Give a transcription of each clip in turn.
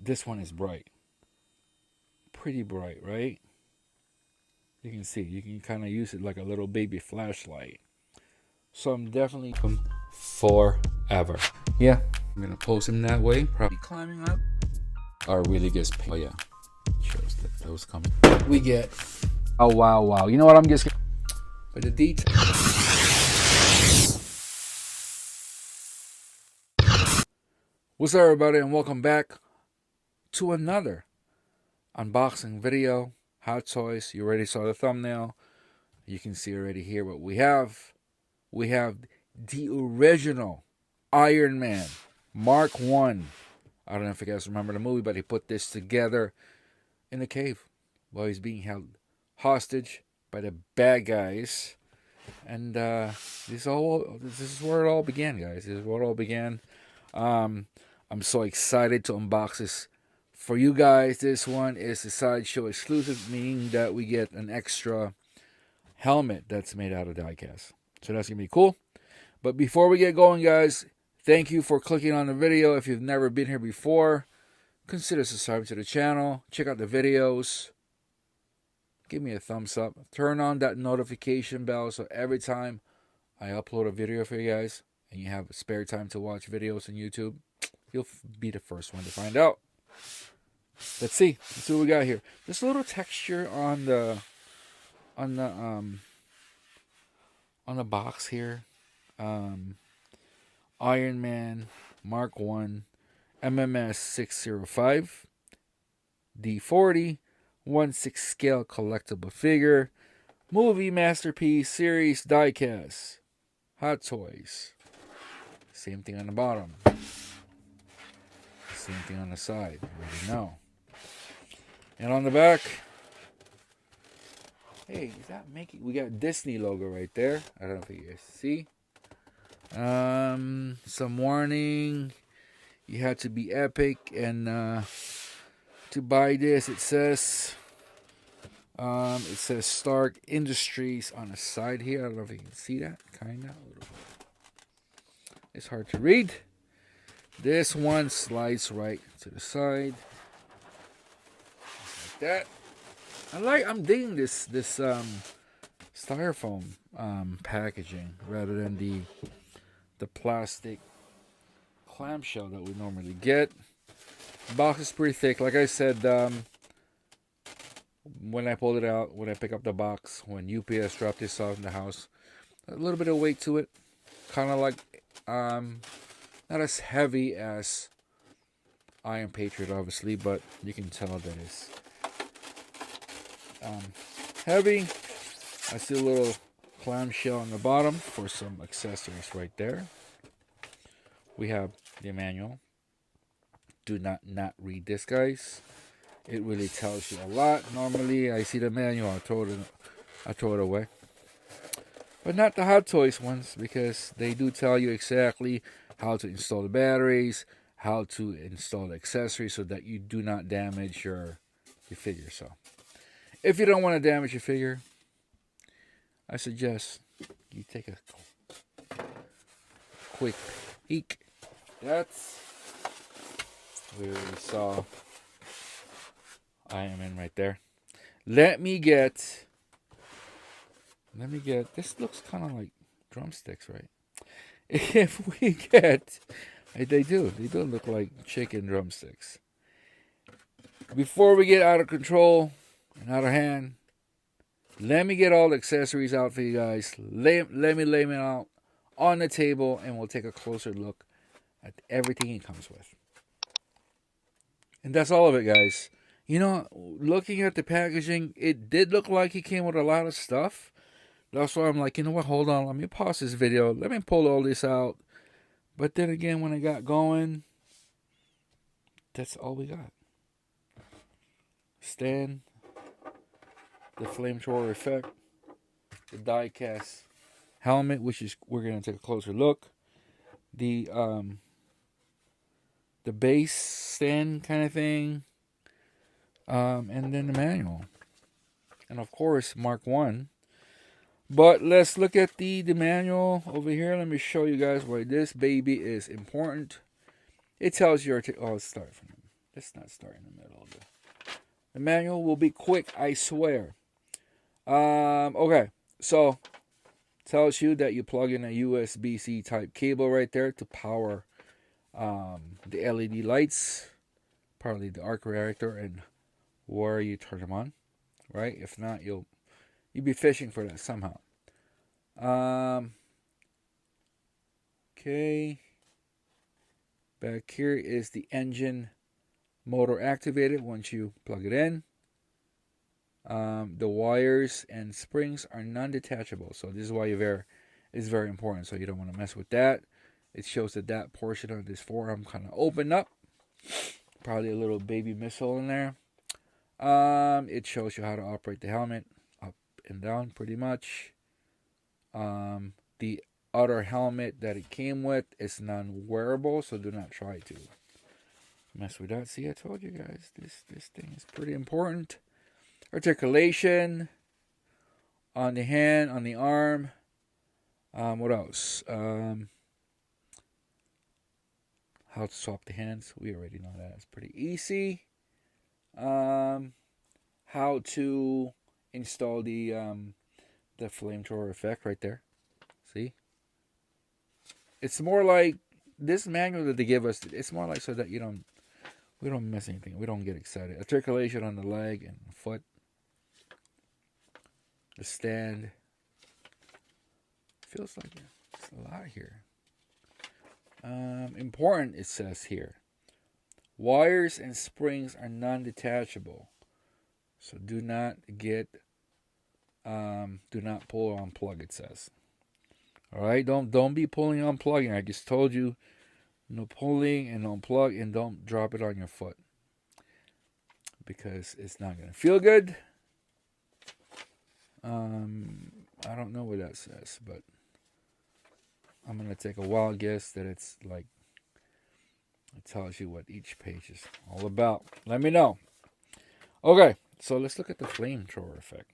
This one is bright. Pretty bright, right? You can see. You can kind of use it like a little baby flashlight. So I'm definitely forever. Yeah, I'm gonna post him that way. Probably climbing up. Or really gets paid. Oh yeah, shows that those coming. We get. Oh wow, wow. You know what? I'm just. But the detail. What's up, everybody, and welcome back to another unboxing video. Hot Toys. You already saw the thumbnail. You can see already here what we have. We have the original Iron Man Mark 1. I don't know if you guys remember the movie, but he put this together in a cave while he's being held hostage by the bad guys. And this is where it all began, guys. This is where it all began. I'm so excited to unbox this for you guys. This one is a Sideshow exclusive, meaning that we get an extra helmet that's made out of diecast. So that's going to be cool. But before we get going, guys, thank you for clicking on the video. If you've never been here before, consider subscribing to the channel. Check out the videos. Give me a thumbs up. Turn on that notification bell so every time I upload a video for you guys and you have spare time to watch videos on YouTube, you'll be the first one to find out. Let's see. Let's see what we got here. Just a little texture on the box here. Iron Man Mark 1 MMS 605 D40 1/6 scale collectible figure, movie masterpiece series diecast, Hot Toys. Same thing on the bottom. Same thing on the side. You already know. And on the back, hey, is that making? We got Disney logo right there. I don't know if you guys see. Some warning. You had to be epic, and to buy this, it says Stark Industries on the side here. I don't know if you can see that. Kinda. It's hard to read. This one slides right to the side, like that. I'm digging this styrofoam packaging rather than the plastic clamshell that we normally get. The box is pretty thick. Like I said, when I pulled it out, when I pick up the box, when UPS dropped this off in the house, a little bit of weight to it. Kind of like, not as heavy as Iron Patriot, obviously, but you can tell that it's heavy. I see a little clamshell on the bottom for some accessories right there. We have the manual. Do not read this, guys. It really tells you a lot. Normally, I see the manual, I throw it away. But not the Hot Toys ones, because they do tell you exactly how to install the batteries, how to install the accessories so that you do not damage your figure. So, if you don't want to damage your figure, I suggest you take a quick peek. That's where we saw Iron Man right there. Let me get. This looks kind of like drumsticks, right? If we get, they do look like chicken drumsticks. Before we get out of control and out of hand, let me get all the accessories out for you guys. Let me lay them out on the table, and we'll take a closer look at everything it comes with. And that's all of it, guys. You know, looking at the packaging, it did look like he came with a lot of stuff. That's why I'm like, you know what, hold on, let me pause this video. Let me pull all this out. But then again, when I got going, that's all we got. Stand, the flamethrower effect, the die-cast helmet, which is, we're going to take a closer look. The base stand kind of thing. And then the manual. And of course, Mark 1. But let's look at the manual over here. Let me show you guys why this baby is important. It tells you, let's start from let's not start in the middle of the manual. Will be quick, I swear. Okay, so tells you that you plug in a USB-C type cable right there to power the LED lights, partly the arc reactor, and where you turn them on. Right? If not, you'll be fishing for that somehow. Okay. Back here is the engine motor activated once you plug it in. The wires and springs are non-detachable, so this is why it's very important. So you don't want to mess with that. It shows that portion of this forearm kind of opened up. Probably a little baby missile in there. It shows you how to operate the helmet up and down, pretty much. The other helmet that it came with is non-wearable, so do not try to mess with that. See, I told you guys, this thing is pretty important. Articulation on the hand, on the arm. What else? How to swap the hands. We already know that. It's pretty easy. How to install the flamethrower effect right there. See? It's more like this manual that they give us. It's more like so that we don't miss anything. We don't get excited. Articulation on the leg and foot. The stand. Feels like it's a lot here. Important, it says here. Wires and springs are non-detachable, so do not pull or unplug. It says. All right, don't be pulling and unplugging. I just told you, no pulling and unplug, and don't drop it on your foot because it's not gonna feel good. I don't know what that says, but I'm going to take a wild guess that it's like, it tells you what each page is all about. Let me know. Okay, so let's look at the flamethrower effect.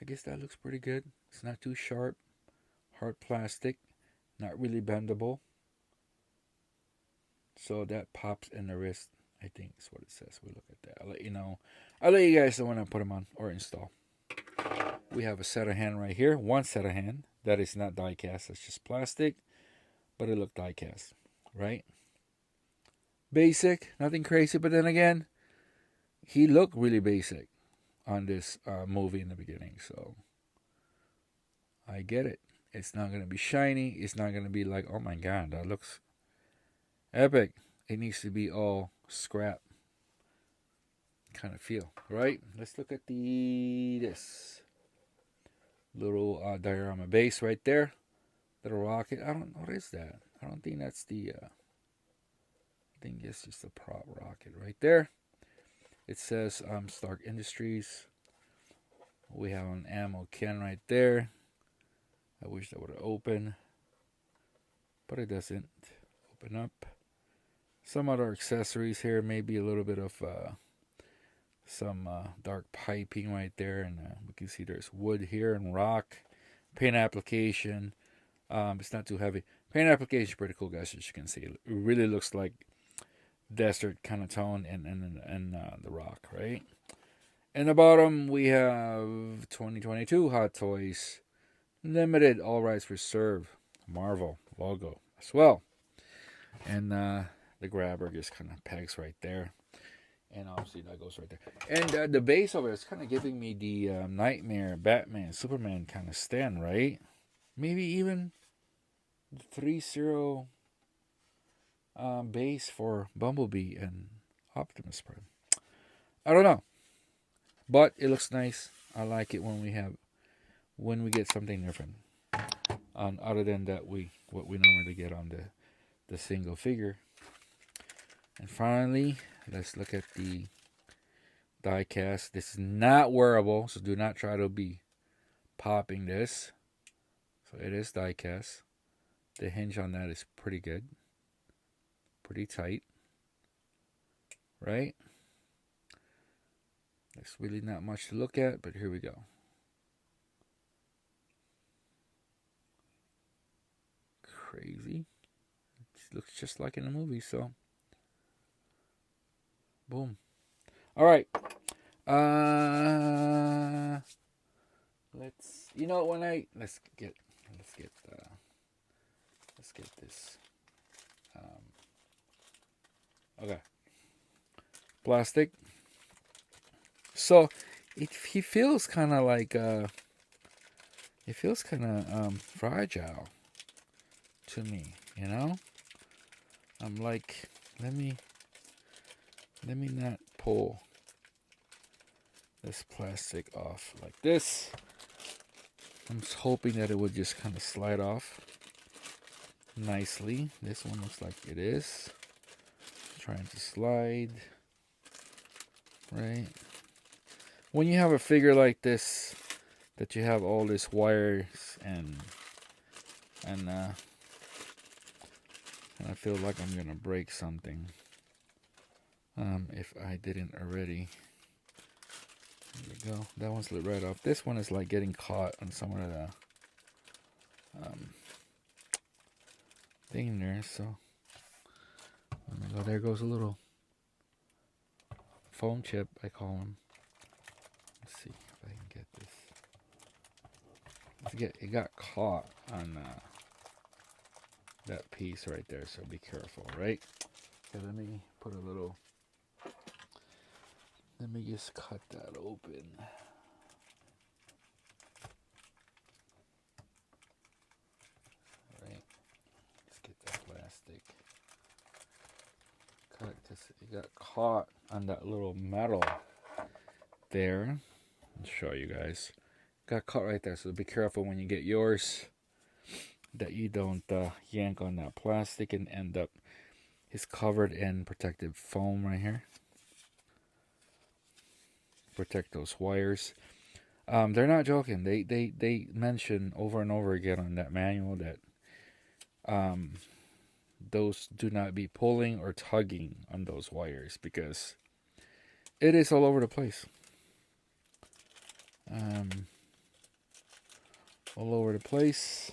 I guess that looks pretty good. It's not too sharp. Hard plastic. Not really bendable. So that pops in the wrist, I think is what it says. We look at that. I'll let you know. I'll let you guys know when I put them on or install. We have a set of hand right here. One set of hand. That is not die cast. It's just plastic. But it looked die cast. Right? Basic. Nothing crazy. But then again, he looked really basic on this movie in the beginning. So I get it. It's not going to be shiny. It's not going to be like, oh my God, that looks epic. It needs to be all scrap kind of feel, right? Let's look at this little diorama base right there. Little rocket. I don't know, what is that? I don't think that's the I think it's just a prop rocket right there. It says Stark Industries. We have an ammo can right there. I wish that would have opened, but it doesn't open up. Some other accessories here, maybe a little bit of some dark piping right there, and we can see there's wood here and rock. Paint application. It's not too heavy. Paint application is pretty cool, guys. As you can see, it really looks like desert kind of tone and the rock, right? In the bottom, we have 2022 Hot Toys Limited, all rights reserved, Marvel logo as well. And the grabber just kind of pegs right there. And obviously that goes right there. And the base of it is kind of giving me the Nightmare, Batman, Superman kind of stand, right? Maybe even the 3-0 base for Bumblebee and Optimus Prime. I don't know. But it looks nice. I like it when we get something different. Other than that, what we normally get on the single figure. And finally, let's look at the die cast. This is not wearable, so do not try to be popping this. So it is die cast. The hinge on that is pretty good. Pretty tight. Right? There's really not much to look at, but here we go. Crazy. It looks just like in the movie, so Boom. All right. Let's. You know when I let's get this. Okay. Plastic. So he feels kind of like it feels kind of fragile to me. You know. I'm like, let me not pull this plastic off like this. I'm just hoping that it would just kind of slide off nicely. This one looks like it is trying to slide, right? When you have a figure like this, that you have all these wires and I feel like I'm gonna break something if I didn't already. There we go. That one slid right off. This one is like getting caught on some of the thing there. So there we go. There goes a little foam chip, I call them. Let's see if I can get this. It got caught on that piece right there, so be careful, right? Okay, let me put a little. Let me just cut that open. Right. Let's get that plastic cut because it got caught on that little metal there. I'll show you guys. Got caught right there, so be careful when you get yours that you don't yank on that plastic and end up. It's covered in protective foam right here. Protect those wires. They're not joking. They mention over and over again on that manual that those do not be pulling or tugging on those wires because it is all over the place. All over the place.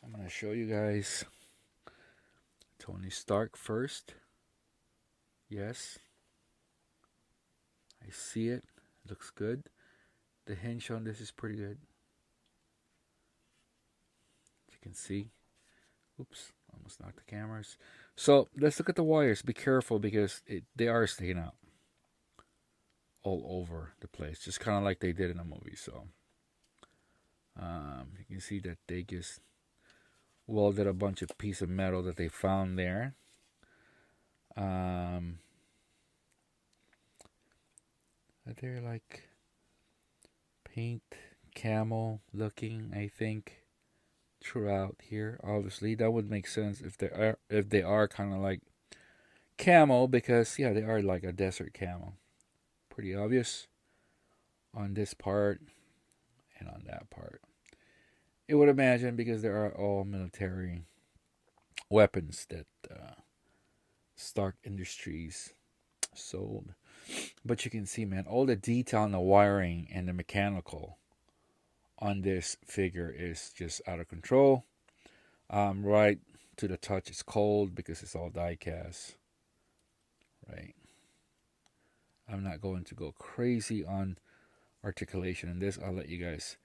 I'm gonna show you guys Tony Stark first. Yes, I see it. Looks good. The hinge on this is pretty good. As you can see. Oops, almost knocked the cameras. So let's look at the wires. Be careful because they are staying out all over the place, just kind of like they did in the movie. So you can see that they just welded a bunch of piece of metal that they found there. They're like paint camel looking, I think, throughout here. Obviously, that would make sense if they are kind of like camel, because yeah, they are like a desert camel. Pretty obvious on this part and on that part. It would imagine because there are all military weapons that Stark Industries sold. But you can see, man, all the detail on the wiring and the mechanical on this figure is just out of control. Right to the touch, it's cold because it's all die cast. Right. I'm not going to go crazy on articulation in this. I'll let you guys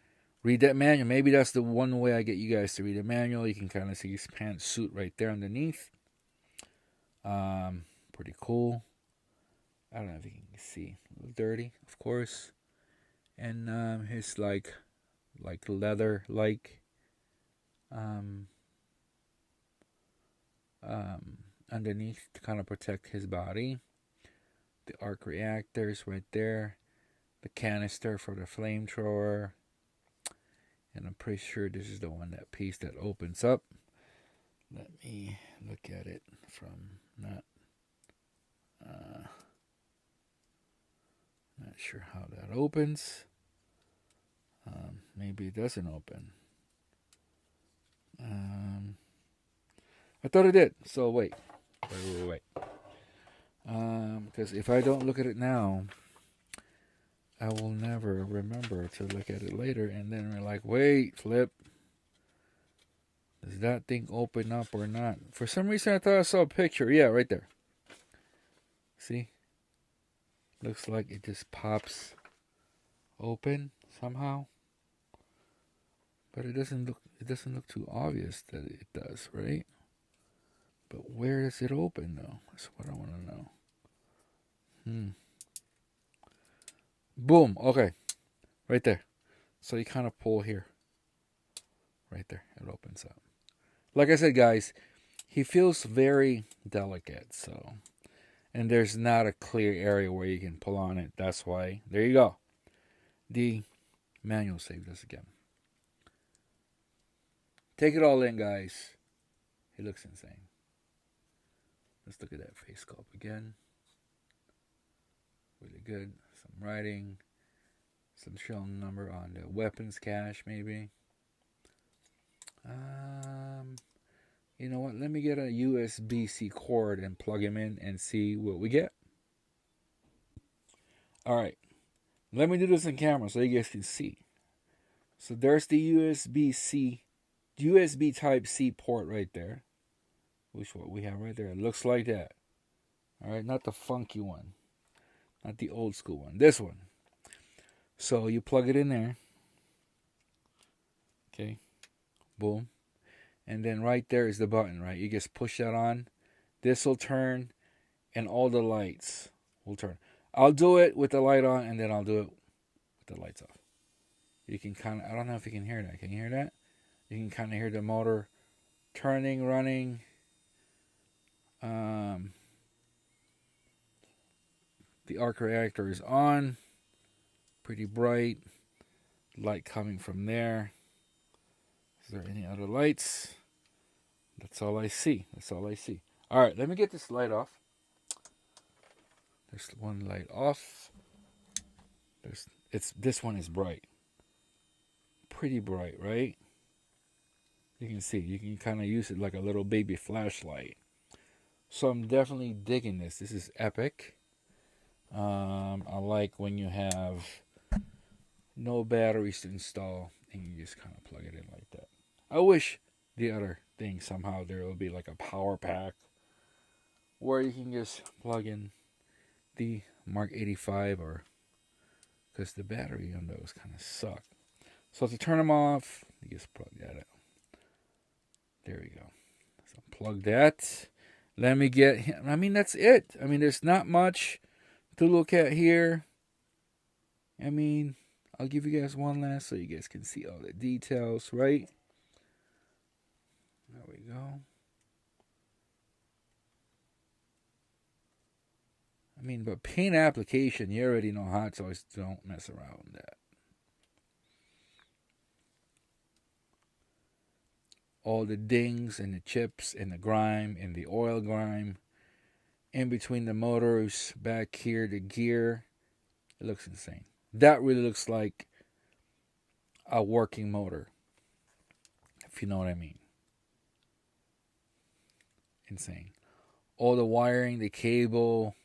read that manual. Maybe that's the one way I get you guys to read the manual. You can kind of see his pantsuit right there underneath. Pretty cool. I don't know if you can see. A little dirty, of course. And his like leather underneath to kind of protect his body. The arc reactors right there. The canister for the flamethrower. And I'm pretty sure this is the one, that piece that opens up. Let me look at it from not sure how that opens. Maybe it doesn't open. I thought it did. So wait. Because if I don't look at it now, I will never remember to look at it later. And then we're like, wait, flip. Does that thing open up or not? For some reason, I thought I saw a picture. Yeah, right there. See? Looks like it just pops open somehow. But it doesn't look too obvious that it does, right? But where does it open though? That's what I want to know. Boom. Okay. Right there. So you kind of pull here. Right there. It opens up. Like I said, guys, he feels very delicate, so, and there's not a clear area where you can pull on it. That's why, there you go. The manual saved us again. Take it all in, guys. He looks insane. Let's look at that face sculpt again. Really good. Some writing. Some showing number on the weapons cache, maybe. You know what? Let me get a USB-C cord and plug him in and see what we get. Alright. Let me do this on camera so you guys can see. So there's the USB Type-C port right there. Which what we have right there. It looks like that. Alright, not the funky one. Not the old school one. This one. So you plug it in there. Okay. Boom. And then right there is the button, right? You just push that on. This will turn and all the lights will turn. I'll do it with the light on and then I'll do it with the lights off. You can kind of, I don't know if you can hear that. Can you hear that? You can kind of hear the motor turning, running. The arc reactor is on. Pretty bright. Light coming from there. Is there any other lights? That's all I see. That's all I see. Alright, let me get this light off. There's one light off. This one is bright. Pretty bright, right? You can see. You can kind of use it like a little baby flashlight. So I'm definitely digging this. This is epic. I like when you have no batteries to install and you just kind of plug it in like that. I wish the other thing somehow there will be like a power pack where you can just plug in the Mark 85 or because the battery on those kind of suck. So to turn them off, you just plug that out. There we go. So plug that. Let me get him. I mean, that's it. I mean, there's not much to look at here. I mean, I'll give you guys one last so you guys can see all the details, right? There we go. I mean, but paint application, you already know Hot Toys don't mess around with that. All the dings and the chips and the grime and the oil grime in between the motors, back here, the gear. It looks insane. That really looks like a working motor, if you know what I mean. Insane. All the wiring, the cable.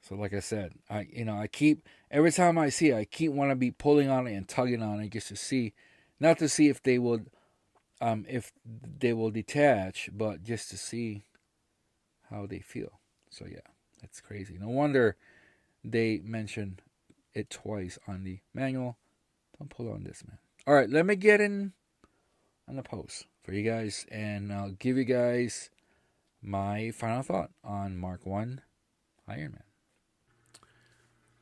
So like I said, I keep, every time I see it, I keep want to be pulling on it and tugging on it just to see, not to see if they will detach, but just to see how they feel. So yeah, that's crazy. No wonder they mentioned it twice on the manual. Don't pull on this, man. All right, let me get in on the post for you guys, and I'll give you guys my final thought on Mark 1 Iron Man.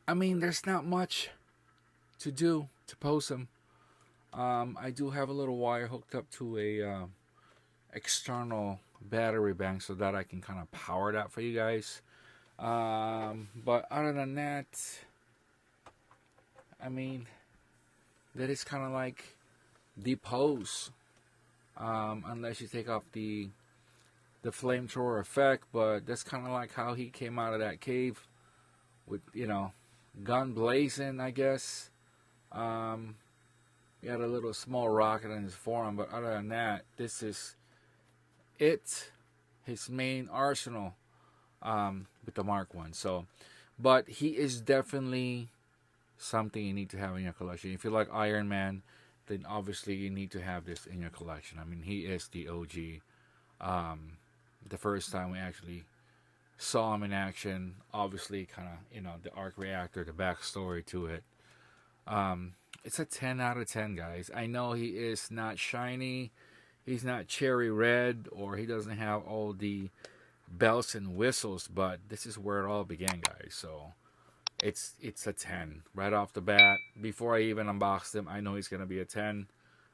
I mean, there's not much to do to post them. I do have a little wire hooked up to a external battery bank so that I can kind of power that for you guys. But other than that, I mean, that is kind of like the pose. Unless you take off the flamethrower effect, but that's kind of like how he came out of that cave with, gun blazing, I guess. He had a little small rocket in his forearm, but other than that, this is it. His main arsenal with the Mark 1. So, but he is definitely something you need to have in your collection. If you like Iron Man, then obviously you need to have this in your collection. I mean, he is the OG. The first time we actually saw him in action. Obviously, kind of, you know, the arc reactor, the backstory to it. It's a 10 out of 10, guys. I know he is not shiny, he's not cherry red, or he doesn't have all the bells and whistles, but this is where it all began, guys. So it's a 10 right off the bat. Before I even unboxed him, I know he's gonna be a 10.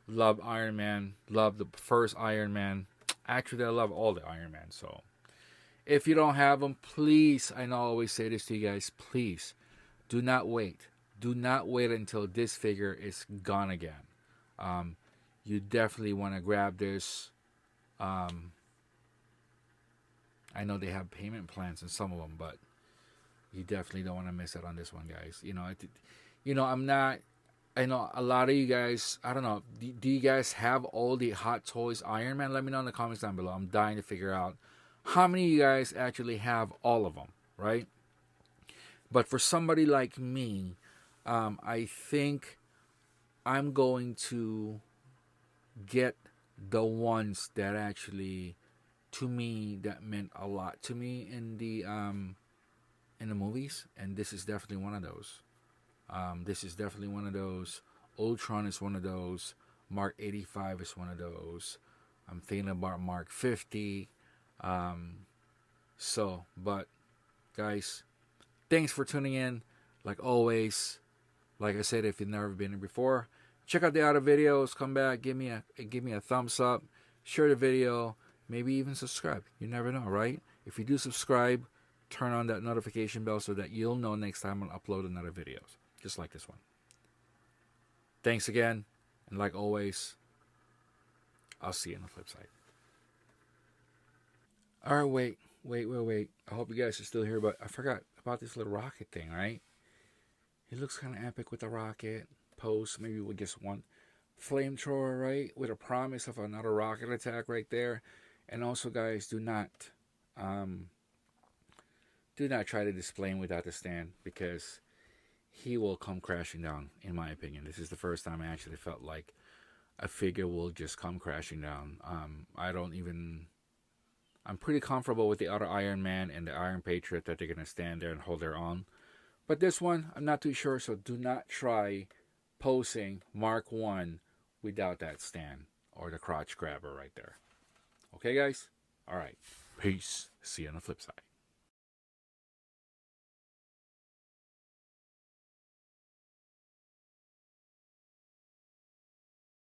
Love Iron Man. Love the first Iron Man. Actually, I love all the Iron Man. So if you don't have them, please, I know I always say this to you guys, please do not wait. Do not wait until this figure is gone again. You definitely want to grab this. I know they have payment plans in some of them, but you definitely don't want to miss out on this one, guys. I'm not. I know a lot of you guys. I don't know. Do you guys have all the Hot Toys Iron Man? Let me know in the comments down below. I'm dying to figure out how many of you guys actually have all of them, right? But for somebody like me, I think I'm going to get the ones that actually, to me, that meant a lot to me in the movies, and this is definitely one of those. This is definitely one of those. Ultron is one of those. Mark 85 is one of those. I'm thinking about Mark 50. But guys, thanks for tuning in. Like always, like I said, if you've never been here before, check out the other videos. Come back, give me a thumbs up, share the video, maybe even subscribe. You never know, right? If you do subscribe, turn on that notification bell so that you'll know next time I'll upload another videos, just like this one. Thanks again, and like always, I'll see you on the flip side. All right, wait. I hope you guys are still here, but I forgot about this little rocket thing, right? It looks kind of epic with the rocket post, maybe with just one flamethrower, right? With a promise of another rocket attack right there. And also, guys, do not try to display him without the stand, because he will come crashing down, in my opinion. This is the first time I actually felt like a figure will just come crashing down. I'm pretty comfortable with the other Iron Man and the Iron Patriot that they're going to stand there and hold their own. But this one, I'm not too sure, so do not try posing Mark 1 without that stand or the crotch grabber right there. Okay, guys? All right. Peace. See you on the flip side.